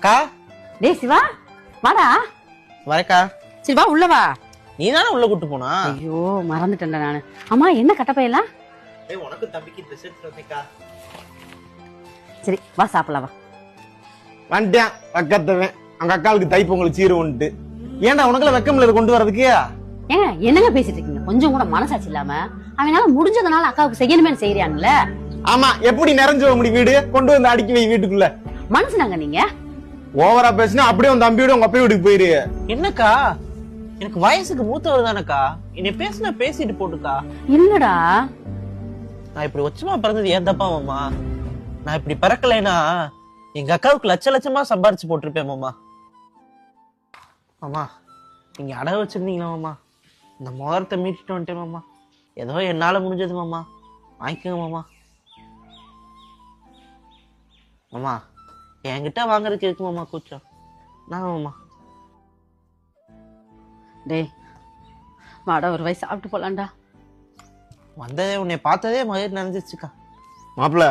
அக்கா டேய் சிவா வாடா. வரக்கா. சரி வா உள்ள வா. நீ தானே உள்ள கூட்டு போனா? ஐயோ மறந்துட்டேன்டா நானு. அம்மா என்ன கட்டப்பையெல்லாம்? உனக்கு தம்பிக்கு ட்ரெஸ் எடுத்து வந்தேக்கா. சரி வா சாப்பிடலாம் வா. வந்துட்டேன் பக்கத்தவன். அங்க அக்காவுக்கு தைப்பொங்கல் சீரு வந்துட்டு. ஏன்டா உனக்குள்ள வெக்கமில்ல கொண்டு வரதுக்கு? ஏங்க என்னங்க பேசிட்டு இருக்கீங்க? கொஞ்சம் கூட மனசாட்சி இல்லாம அவனால முடிஞ்சதுனால அக்காவுக்கு செய்யணுமே செய்யறியான்ல. ஆமா, எப்படி நிறைஞ்சு போக முடியும் வீடு? கொண்டு வந்து அடுக்கி வை வீட்டுக்குள்ள. மனசுனாங்க நீங்க. ஓவரா பேசினா அப்படியே உன் தம்பியோட உங்க அப்பா வீட்டுக்கு போயிரு. என்னக்கா, எனக்கு வயசுக்கு மூத்தவர் தானக்கா, என்னை பேசினா பேசிட்டு போட்டுக்கா. இல்லடா, நான் இப்படி ஒச்சமா பிறந்தது ஏன் தப்பா மாமா? நான் இப்படி பிறக்கலைன்னா எங்க அக்காவுக்கு லட்ச லட்சமா சம்பாரிச்சு போட்டிருப்பேன் மாமா. மாமா நீங்க அடகு வச்சிருந்தீங்களா மாமா? இந்த மோதிரத்தை மீட்டுட்டு வந்துட்டேன் மாமா. ஏதோ என்னால முடிஞ்சது மாமா, வாங்கிக்கோங்க மாமா. மாமா என்கிட்ட வாங்குறதுக்கு இருக்கு மாமா கூச்சம். நான் மாமா. டேய் வாடா ஒரு வயசு சாப்பிட்டு போலாம்டா. வந்ததே உன்னை பார்த்ததே மகிழ் நினைஞ்சிச்சுக்கா. மாப்பிள்ள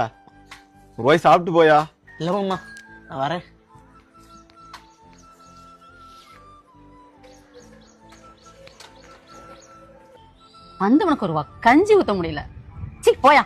ஒரு வயசு சாப்பிட்டு போயா. இல்ல மாமா நான் வரேன். வந்து உனக்கு ஒரு கஞ்சி ஊத்த முடியல. சீ போயா.